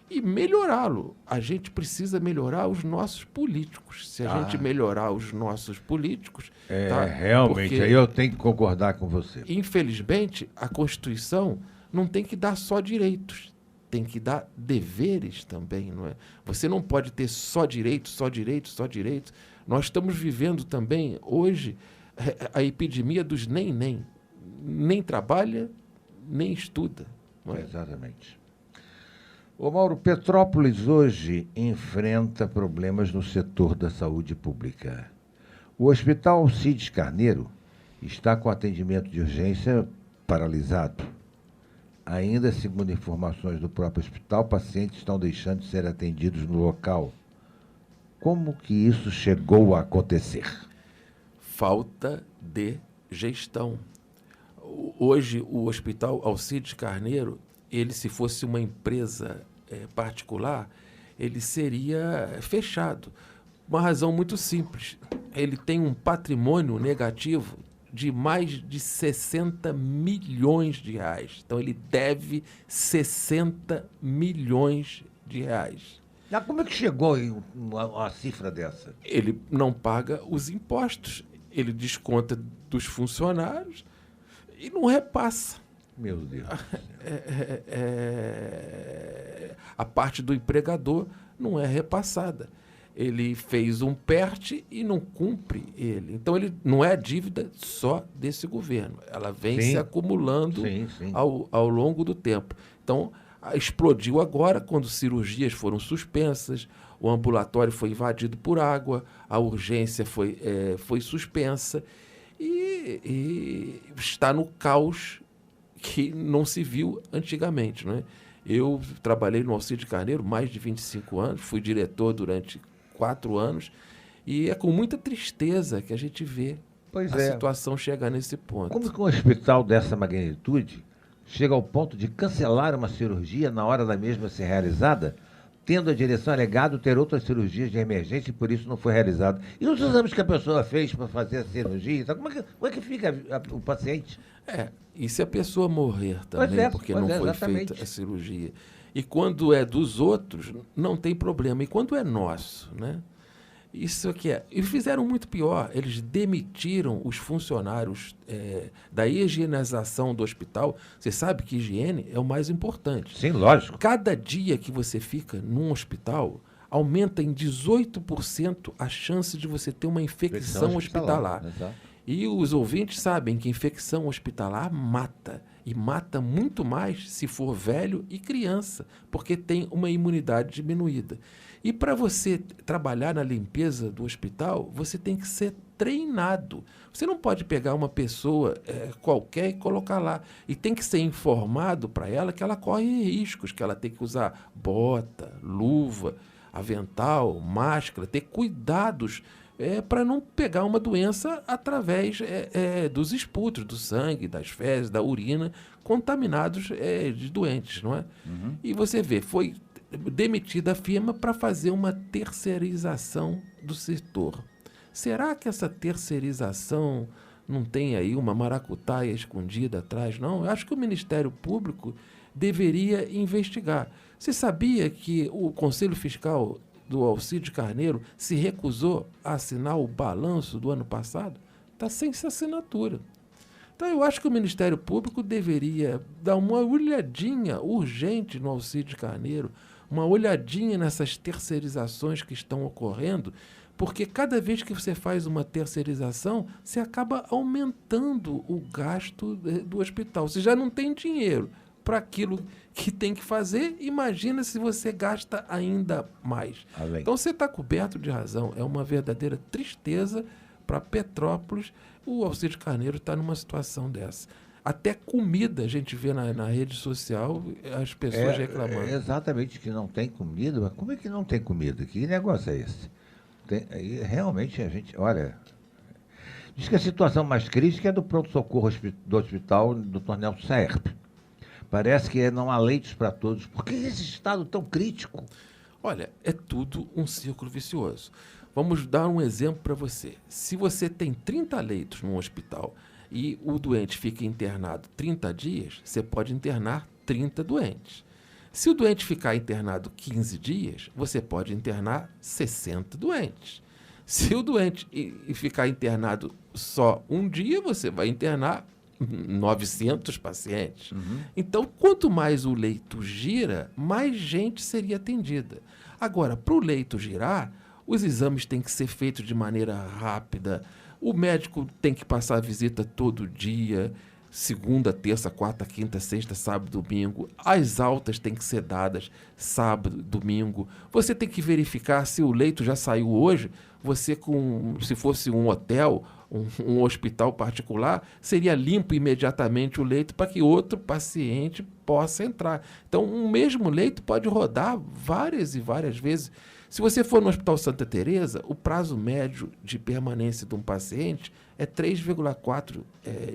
e melhorá-lo. A gente precisa melhorar os nossos políticos. Se a gente melhorar os nossos políticos... realmente, aí eu tenho que concordar com você. Infelizmente, a Constituição não tem que dar só direitos. Tem que dar deveres também, não é? Você não pode ter só direito, só direito, só direito. Nós estamos vivendo também, hoje, a epidemia dos nem. Nem trabalha, nem estuda. Não é? Exatamente. Ô Mauro, Petrópolis hoje enfrenta problemas no setor da saúde pública. O Hospital Alcides Carneiro está com atendimento de urgência paralisado. Ainda, segundo informações do próprio hospital, pacientes estão deixando de ser atendidos no local. Como que isso chegou a acontecer? Falta de gestão. Hoje, o Hospital Alcides Carneiro, ele, se fosse uma empresa particular, ele seria fechado. Uma razão muito simples. Ele tem um patrimônio negativo de mais de 60 milhões de reais. Então, ele deve 60 milhões de reais. Mas como é que chegou a cifra dessa? Ele não paga os impostos. Ele desconta dos funcionários e não repassa. Meu Deus. A parte do empregador não é repassada. Ele fez um PERT e não cumpre ele. Então, ele não é dívida só desse governo. Ela vem se acumulando ao longo do tempo. Então, explodiu agora quando cirurgias foram suspensas, o ambulatório foi invadido por água, a urgência foi suspensa e está no caos que não se viu antigamente, não é? Eu trabalhei no Alcides Carneiro mais de 25 anos, fui diretor durante 4 anos, e é com muita tristeza que a gente vê situação chegar nesse ponto. Como que um hospital dessa magnitude chega ao ponto de cancelar uma cirurgia na hora da mesma ser realizada, tendo a direção alegado ter outras cirurgias de emergência e por isso não foi realizado. E os exames que a pessoa fez para fazer a cirurgia? Então, como é que fica o paciente? E se a pessoa morrer também, porque não foi feita a cirurgia? E quando é dos outros, não tem problema. E quando é nosso, né? Isso aqui é. E fizeram muito pior. Eles demitiram os funcionários da higienização do hospital. Você sabe que higiene é o mais importante. Sim, lógico. Cada dia que você fica num hospital, aumenta em 18% a chance de você ter uma infecção hospitalar. E os ouvintes sabem que infecção hospitalar mata. E mata muito mais se for velho e criança, porque tem uma imunidade diminuída. E para você trabalhar na limpeza do hospital, você tem que ser treinado. Você não pode pegar uma pessoa qualquer e colocar lá. E tem que ser informado para ela que ela corre riscos, que ela tem que usar bota, luva, avental, máscara, ter cuidados para não pegar uma doença através dos esputos, do sangue, das fezes, da urina, contaminados de doentes, não é? Uhum. E você vê, foi demitida a firma para fazer uma terceirização do setor. Será que essa terceirização não tem aí uma maracutaia escondida atrás, não? Eu acho que o Ministério Público deveria investigar. Você sabia que o Conselho Fiscal do Alcides Carneiro se recusou a assinar o balanço do ano passado? Está sem essa assinatura. Então, eu acho que o Ministério Público deveria dar uma olhadinha urgente no Alcides Carneiro, uma olhadinha nessas terceirizações que estão ocorrendo, porque cada vez que você faz uma terceirização, você acaba aumentando o gasto do hospital. Você já não tem dinheiro para aquilo que tem que fazer, imagina se você gasta ainda mais. Então você está coberto de razão, é uma verdadeira tristeza para Petrópolis. O Alcides Carneiro está numa situação dessa. Até comida a gente vê na rede social as pessoas reclamando. Exatamente, que não tem comida, mas como é que não tem comida? Que negócio é esse? Realmente a gente, olha, diz que a situação mais crítica é do pronto-socorro do hospital do Dr. Nelson Serp. Parece que não há leitos para todos. Por que esse estado tão crítico? Olha, é tudo um círculo vicioso. Vamos dar um exemplo para você. Se você tem 30 leitos num hospital e o doente fica internado 30 dias, você pode internar 30 doentes. Se o doente ficar internado 15 dias, você pode internar 60 doentes. Se o doente ficar internado só um dia, você vai internar 900 pacientes. Uhum. Então, quanto mais o leito gira, mais gente seria atendida. Agora, para o leito girar, os exames têm que ser feitos de maneira rápida, o médico tem que passar a visita todo dia, segunda, terça, quarta, quinta, sexta, sábado, domingo. As altas têm que ser dadas sábado, domingo. Você tem que verificar se o leito já saiu hoje. Você, se fosse um hotel, um hospital particular, seria limpo imediatamente o leito para que outro paciente possa entrar. Então, um mesmo leito pode rodar várias e várias vezes. Se você for no Hospital Santa Teresa, o prazo médio de permanência de um paciente é 3,4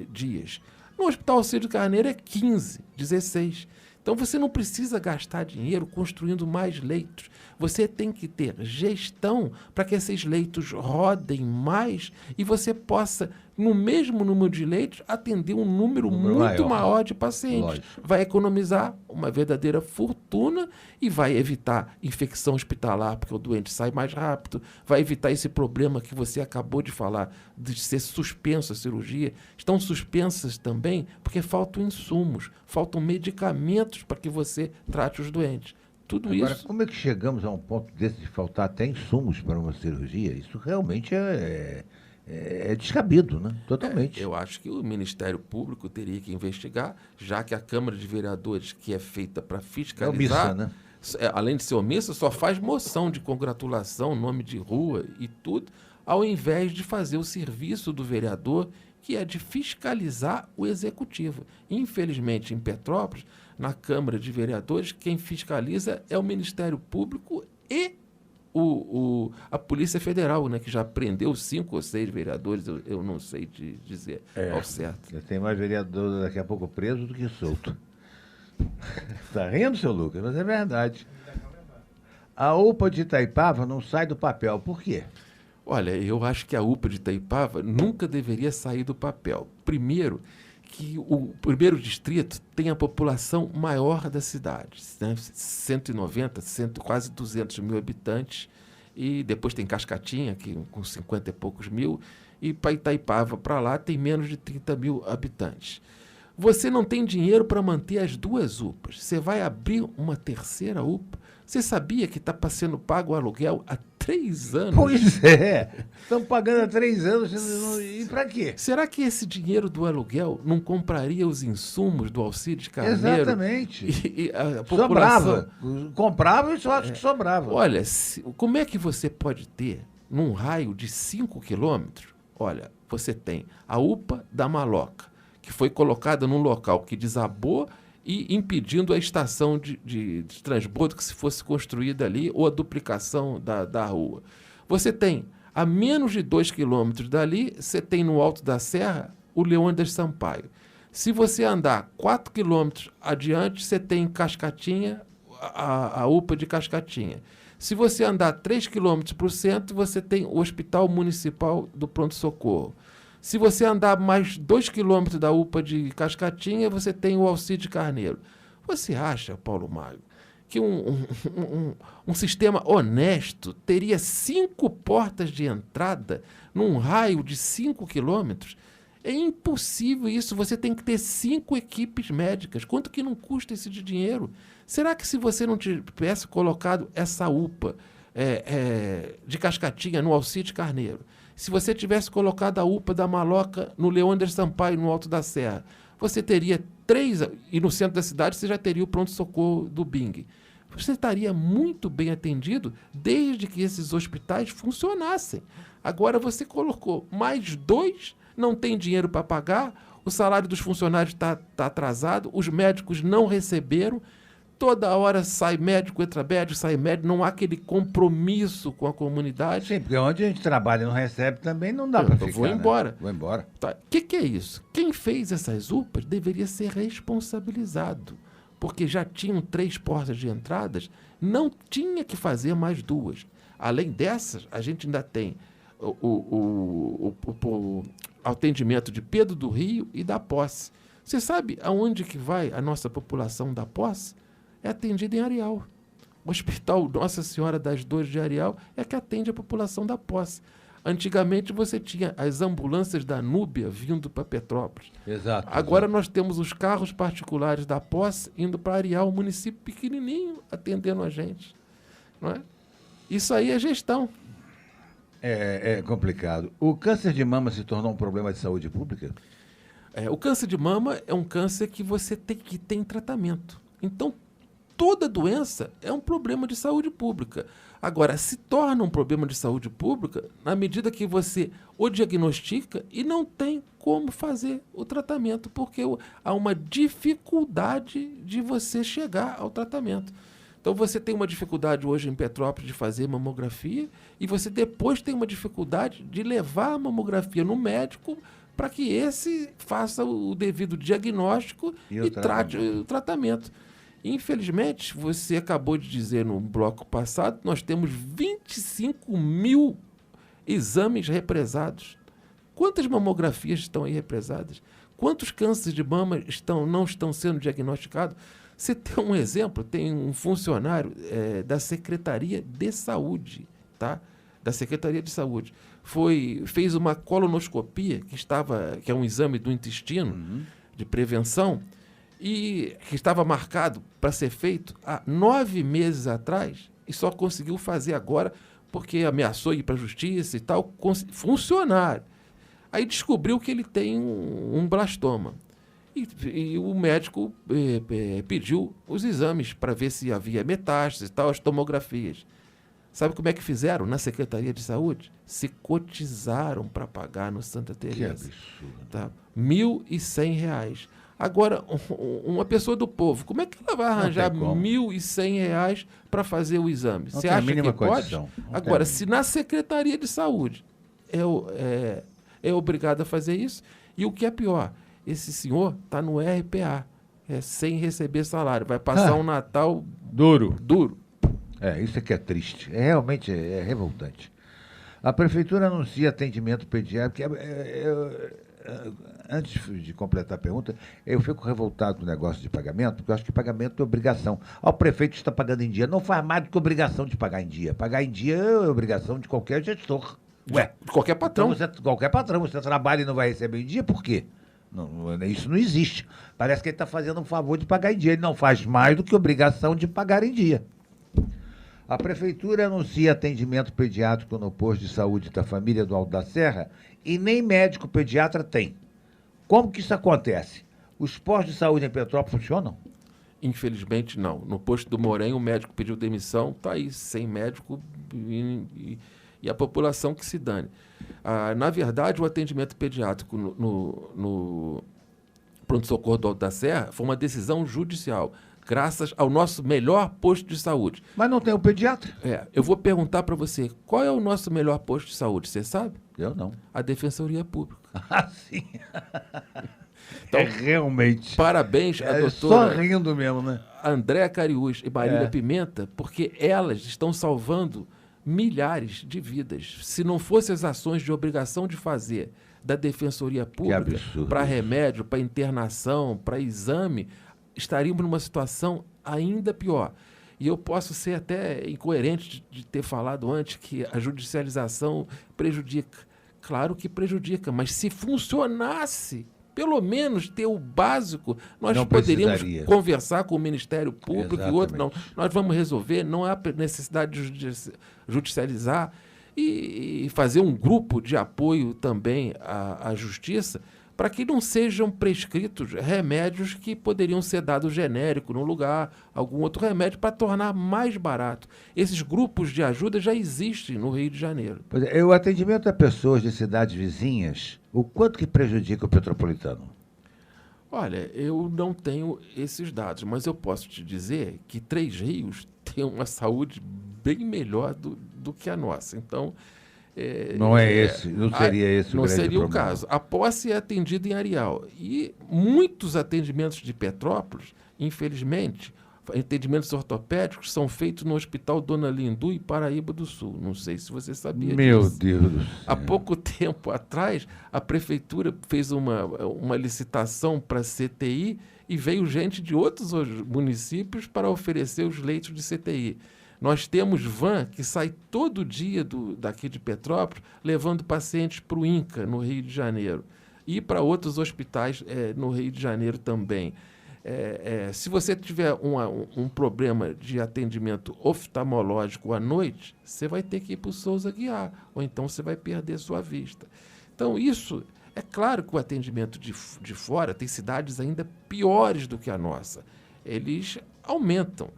dias. No Hospital Alcides Carneiro é 15, 16. Então, você não precisa gastar dinheiro construindo mais leitos. Você tem que ter gestão para que esses leitos rodem mais e você possa, no mesmo número de leitos, atender um número muito maior de pacientes. Lógico. Vai economizar uma verdadeira fortuna e vai evitar infecção hospitalar, porque o doente sai mais rápido, vai evitar esse problema que você acabou de falar, de ser suspensa a cirurgia. Estão suspensas também porque faltam insumos, faltam medicamentos para que você trate os doentes. Tudo Agora, isso. Como é que chegamos a um ponto desse de faltar até insumos para uma cirurgia? Isso realmente é descabido, né? Totalmente. Eu acho que o Ministério Público teria que investigar, já que a Câmara de Vereadores, que é feita para fiscalizar, omissa, né? Além de ser omissa, só faz moção de congratulação, nome de rua e tudo, ao invés de fazer o serviço do vereador, que é de fiscalizar o executivo. Infelizmente, em Petrópolis, na Câmara de Vereadores, quem fiscaliza é o Ministério Público e a Polícia Federal, né, que já prendeu 5 ou 6 vereadores, eu não sei dizer ao certo. Tem mais vereador daqui a pouco preso do que solto. Está rindo, seu Lucas? Mas é verdade. A UPA de Itaipava não sai do papel. Por quê? Olha, eu acho que a UPA de Itaipava nunca deveria sair do papel. Primeiro, que o primeiro distrito tem a população maior da cidade, né? 190, quase 200 mil habitantes, e depois tem Cascatinha, que, com 50 e poucos mil, e para Itaipava, para lá, tem menos de 30 mil habitantes. Você não tem dinheiro para manter as duas UPAs. Você vai abrir uma terceira UPA. Você sabia que está sendo pago o aluguel há 3 anos? Pois é. Estão pagando há 3 anos. E para quê? Será que esse dinheiro do aluguel não compraria os insumos do Alcides Carneiro? Exatamente. E a população... Sobrava. Comprava e só acho que sobrava. Olha, como é que você pode ter, num raio de 5 quilômetros, olha, você tem a UPA da Maloca, que foi colocada num local que desabou e impedindo a estação de transbordo que se fosse construída ali, ou a duplicação da rua. Você tem, a menos de 2 quilômetros dali, você tem no alto da serra o Leônidas Sampaio. Se você andar 4 quilômetros adiante, você tem em Cascatinha a UPA de Cascatinha. Se você andar 3 quilômetros para o centro, você tem o Hospital Municipal do Pronto-Socorro. Se você andar mais 2 quilômetros da UPA de Cascatinha, você tem o Alcides Carneiro. Você acha, Paulo Magno, que um sistema honesto teria 5 portas de entrada num raio de 5 quilômetros? É impossível isso. Você tem que ter 5 equipes médicas. Quanto que não custa esse de dinheiro? Será que se você não tivesse colocado essa UPA de Cascatinha no Alcides Carneiro, se você tivesse colocado a UPA da Maloca no Leônidas Sampaio, no Alto da Serra, você teria 3, e no centro da cidade você já teria o pronto-socorro do Bing. Você estaria muito bem atendido desde que esses hospitais funcionassem. Agora você colocou mais 2, não tem dinheiro para pagar, o salário dos funcionários está atrasado, os médicos não receberam, toda hora sai médico, entra médico, sai médico, não há aquele compromisso com a comunidade. Sim, porque onde a gente trabalha e não recebe também não dá para ficar. Vou embora. Né? Vou embora. Tá. Que é isso? Quem fez essas UPAs deveria ser responsabilizado, porque já tinham 3 portas de entradas, não tinha que fazer mais 2. Além dessas, a gente ainda tem o atendimento de Pedro do Rio e da Posse. Você sabe aonde que vai a nossa população da Posse? É atendida em Areal. O Hospital Nossa Senhora das Dores de Areal é que atende a população da Posse. Antigamente você tinha as ambulâncias da Núbia vindo para Petrópolis. Exato. Agora nós temos os carros particulares da Posse indo para Areal, um município pequenininho, atendendo a gente. Não é? Isso aí é gestão. É complicado. O câncer de mama se tornou um problema de saúde pública? O câncer de mama é um câncer que você tem que ter em tratamento. Então, toda doença é um problema de saúde pública. Agora, se torna um problema de saúde pública na medida que você o diagnostica e não tem como fazer o tratamento, porque há uma dificuldade de você chegar ao tratamento. Então, você tem uma dificuldade hoje em Petrópolis de fazer mamografia e você depois tem uma dificuldade de levar a mamografia no médico para que esse faça o devido diagnóstico e trate o tratamento. Infelizmente, você acabou de dizer no bloco passado, nós temos 25 mil exames represados. Quantas mamografias estão aí represadas? Quantos cânceres de mama não estão sendo diagnosticados? Você tem um exemplo, tem um funcionário da Secretaria de Saúde, tá? Da Secretaria de Saúde. Fez uma colonoscopia, que é um exame do intestino, de prevenção, e que estava marcado para ser feito há 9 meses atrás, e só conseguiu fazer agora porque ameaçou ir para a justiça e tal, funcionário. Aí descobriu que ele tem um blastoma. E o médico pediu os exames para ver se havia metástase e tal, as tomografias. Sabe como é que fizeram na Secretaria de Saúde? Se cotizaram para pagar no Santa Teresa. Que absurdo. Tá? R$ 1.100. Agora, uma pessoa do povo, como é que ela vai arranjar R$ 1.100 para fazer o exame? Você acha que pode? Agora, se na Secretaria de Saúde é obrigado a fazer isso, e o que é pior, esse senhor está no RPA, sem receber salário, vai passar um Natal duro. Isso aqui é triste. Realmente é revoltante. A prefeitura anuncia atendimento pediátrico. Antes de completar a pergunta, eu fico revoltado com o negócio de pagamento, porque eu acho que pagamento é obrigação. O prefeito está pagando em dia. Não faz mais do que obrigação de pagar em dia. Pagar em dia é obrigação de qualquer gestor. De qualquer patrão. Então, qualquer patrão. Você trabalha e não vai receber em dia, por quê? Isso não existe. Parece que ele está fazendo um favor de pagar em dia. Ele não faz mais do que obrigação de pagar em dia. A prefeitura anuncia atendimento pediátrico no posto de saúde da família do Alto da Serra e nem médico pediatra tem. Como que isso acontece? Os postos de saúde em Petrópolis funcionam? Infelizmente, não. No posto do Morém, o médico pediu demissão, está aí sem médico e a população que se dane. Na verdade, o atendimento pediátrico no pronto-socorro do Alto da Serra foi uma decisão judicial, graças ao nosso melhor posto de saúde. Mas não tem o pediatra? Eu vou perguntar para você, qual é o nosso melhor posto de saúde? Você sabe? Eu não. A Defensoria Pública. Sim. Então, realmente. Parabéns à doutora... Só rindo mesmo, né? Andréa Cariús e Marília Pimenta, porque elas estão salvando milhares de vidas. Se não fossem as ações de obrigação de fazer da Defensoria Pública para remédio, para internação, para exame, estaríamos numa situação ainda pior. E eu posso ser até incoerente de ter falado antes que a judicialização prejudica. Claro que prejudica, mas se funcionasse, pelo menos ter o básico, nós poderíamos conversar com o Ministério Público e outro. Não, nós vamos resolver, não há necessidade de judicializar e fazer um grupo de apoio também à Justiça para que não sejam prescritos remédios que poderiam ser dados genérico no lugar, algum outro remédio, para tornar mais barato. Esses grupos de ajuda já existem no Rio de Janeiro. Pois é, o atendimento a pessoas de cidades vizinhas, o quanto que prejudica o petropolitano? Olha, eu não tenho esses dados, mas eu posso te dizer que Três Rios tem uma saúde bem melhor do que a nossa. Então... não seria esse o grande seria problema. o caso. A posse é atendida em Areal. E muitos atendimentos de Petrópolis, infelizmente, atendimentos ortopédicos são feitos no Hospital Dona Lindu e Paraíba do Sul. Não sei se você sabia disso. Meu Deus do céu. Há pouco tempo atrás, a prefeitura fez uma licitação para CTI e veio gente de outros municípios para oferecer os leitos de CTI. Nós temos van que sai todo dia daqui de Petrópolis, levando pacientes para o INCA, no Rio de Janeiro, e para outros hospitais no Rio de Janeiro também. Se você tiver um problema de atendimento oftalmológico à noite, você vai ter que ir para o Souza Aguiar, ou então você vai perder sua vista. Então, isso, é claro que o atendimento de fora tem cidades ainda piores do que a nossa. Eles aumentam.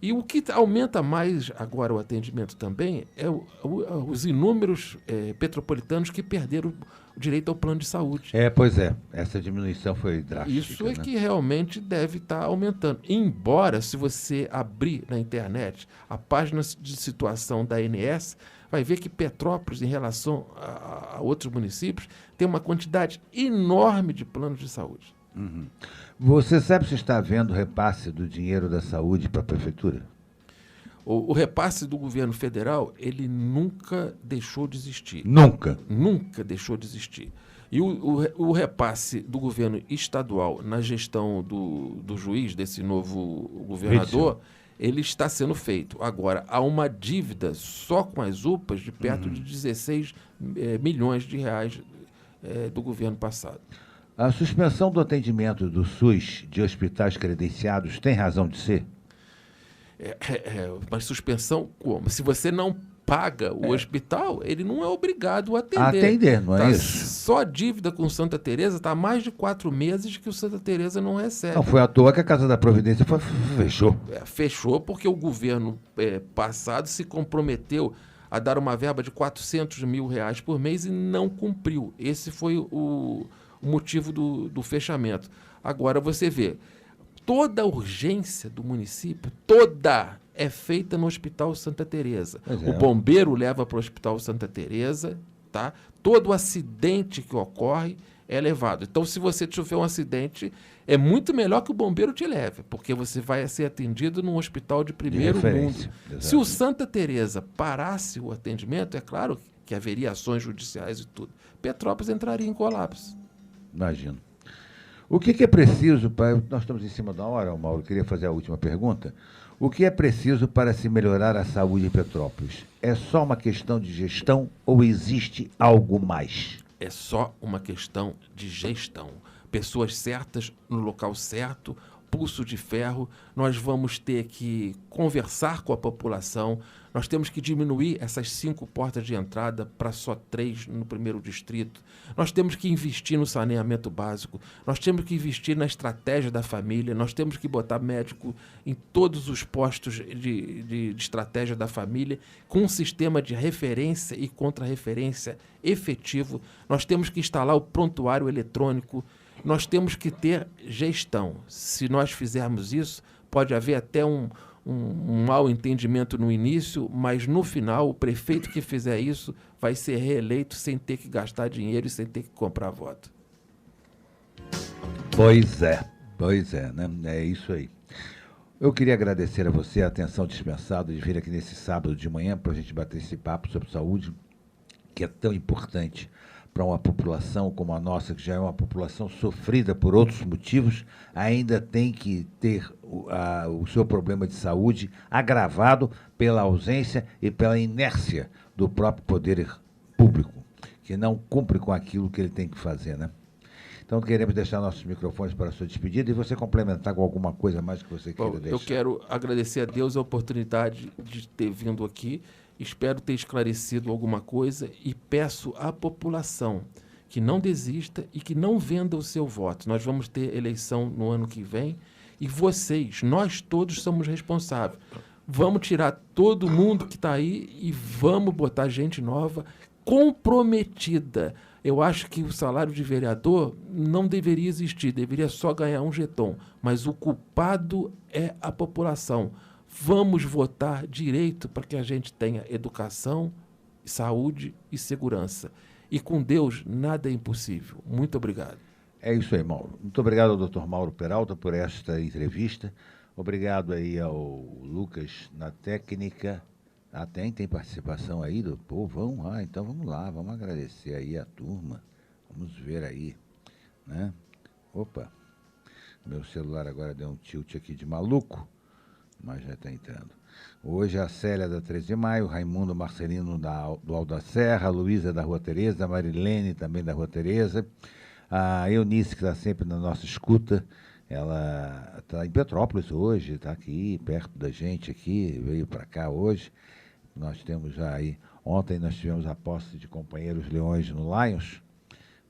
E o que aumenta mais agora o atendimento também é os inúmeros petropolitanos que perderam o direito ao plano de saúde. Pois é. Essa diminuição foi drástica. Isso é que realmente deve estar aumentando. Embora, se você abrir na internet a página de situação da ANS, vai ver que Petrópolis, em relação a outros municípios, tem uma quantidade enorme de planos de saúde. Uhum. Você sabe se está havendo repasse do dinheiro da saúde para a prefeitura? O repasse do governo federal, ele nunca deixou de existir. Nunca? Nunca deixou de existir. E o repasse do governo estadual na gestão do juiz, desse novo governador, ele está sendo feito. Agora, há uma dívida só com as UPAs de perto de 16 milhões de reais do governo passado. A suspensão do atendimento do SUS de hospitais credenciados tem razão de ser? Mas suspensão como? Se você não paga o hospital, ele não é obrigado a atender. Não é isso? Só a dívida com Santa Teresa está há mais de 4 meses que o Santa Teresa não recebe. Não foi à toa que a Casa da Providência fechou. Fechou porque o governo passado se comprometeu a dar uma verba de R$400 mil por mês e não cumpriu. Esse foi o motivo do fechamento. Agora você vê, toda a urgência do município, é feita no Hospital Santa Teresa. O bombeiro leva para o Hospital Santa Teresa, tá? Todo acidente que ocorre é elevado. Então, se você sofrer um acidente, é muito melhor que o bombeiro te leve, porque você vai ser atendido num hospital de primeiro mundo. Exatamente. Se o Santa Teresa parasse o atendimento, é claro que haveria ações judiciais e tudo. Petrópolis entraria em colapso. Imagino. O que é preciso para... Nós estamos em cima da hora, Mauro, queria fazer a última pergunta. O que é preciso para se melhorar a saúde em Petrópolis? É só uma questão de gestão ou existe algo mais? É só uma questão de gestão. Pessoas certas, no local certo, pulso de ferro. Nós vamos ter que conversar com a população. Nós temos que diminuir essas 5 portas de entrada para só 3 no primeiro distrito. Nós temos que investir no saneamento básico. Nós temos que investir na estratégia da família. Nós temos que botar médico em todos os postos de estratégia da família, com um sistema de referência e contra-referência efetivo. Nós temos que instalar o prontuário eletrônico. Nós temos que ter gestão. Se nós fizermos isso, pode haver até um mau entendimento no início, mas no final o prefeito que fizer isso vai ser reeleito sem ter que gastar dinheiro e sem ter que comprar voto. Pois é, né? É isso aí. Eu queria agradecer a você a atenção dispensada de vir aqui nesse sábado de manhã para a gente bater esse papo sobre saúde, que é tão importante para uma população como a nossa, que já é uma população sofrida por outros motivos, ainda tem que ter o seu problema de saúde agravado pela ausência e pela inércia do próprio poder público, que não cumpre com aquilo que ele tem que fazer, né? Então, queremos deixar nossos microfones para a sua despedida e você complementar com alguma coisa mais que você queira deixar. Eu quero agradecer a Deus a oportunidade de ter vindo aqui. Espero ter esclarecido alguma coisa e peço à população que não desista e que não venda o seu voto. Nós vamos ter eleição no ano que vem e vocês, nós todos somos responsáveis. Vamos tirar todo mundo que está aí e vamos botar gente nova, comprometida. Eu acho que o salário de vereador não deveria existir, deveria só ganhar um jeton. Mas o culpado é a população. Vamos votar direito para que a gente tenha educação, saúde e segurança. E com Deus, nada é impossível. Muito obrigado. É isso aí, Mauro. Muito obrigado ao Dr. Mauro Peralta por esta entrevista. Obrigado aí ao Lucas na técnica. Tem participação aí do povo? Então vamos lá, vamos agradecer aí a turma. Vamos ver aí, né? Opa, meu celular agora deu um tilt aqui de maluco, mas já está entrando. Hoje a Célia da 13 de Maio, Raimundo Marcelino do Alto da Serra, a Luísa da Rua Tereza, a Marilene também da Rua Tereza, a Eunice, que está sempre na nossa escuta, ela está em Petrópolis hoje, está aqui perto da gente aqui, veio para cá hoje. Nós temos já aí, ontem nós tivemos a posse de companheiros leões no Lions,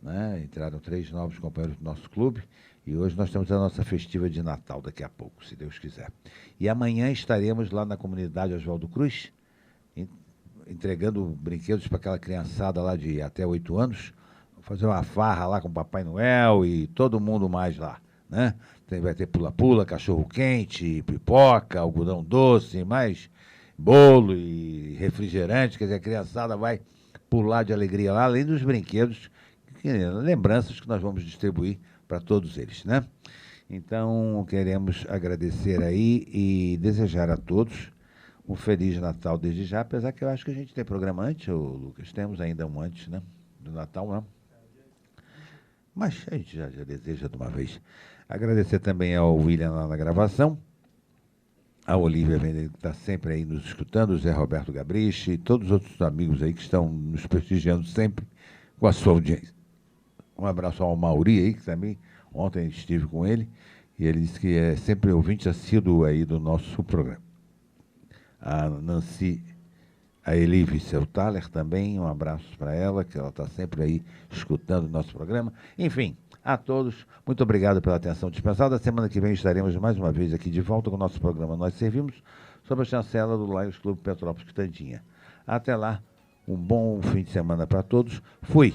né? Entraram 3 novos companheiros do nosso clube, e hoje nós temos a nossa festiva de Natal daqui a pouco, se Deus quiser. E amanhã estaremos lá na comunidade Oswaldo Cruz, entregando brinquedos para aquela criançada lá de até 8 anos, fazer uma farra lá com o Papai Noel e todo mundo mais lá, né? Vai ter pula-pula, cachorro-quente, pipoca, algodão doce, mais bolo e refrigerante, quer dizer, a criançada vai pular de alegria lá, além dos brinquedos, lembranças que nós vamos distribuir para todos eles, né? Então, queremos agradecer aí e desejar a todos um Feliz Natal desde já, apesar que eu acho que a gente tem programa antes, Lucas, temos ainda um antes, né? Do Natal, não? Mas a gente já deseja de uma vez. Agradecer também ao William lá na gravação, a Olívia que está sempre aí nos escutando, o Zé Roberto Gabriche e todos os outros amigos aí que estão nos prestigiando sempre com a sua audiência. Um abraço ao Mauri aí, que também ontem estive com ele, e ele disse que é sempre ouvinte assíduo aí do nosso programa. A Nancy, a Elive Seu Thaler também, um abraço para ela, que ela está sempre aí escutando o nosso programa. Enfim, a todos, muito obrigado pela atenção dispensada. Semana que vem estaremos mais uma vez aqui de volta com o nosso programa Nós Servimos, sob a chancela do Lions Clube Petrópolis Quitandinha. Até lá, um bom fim de semana para todos. Fui!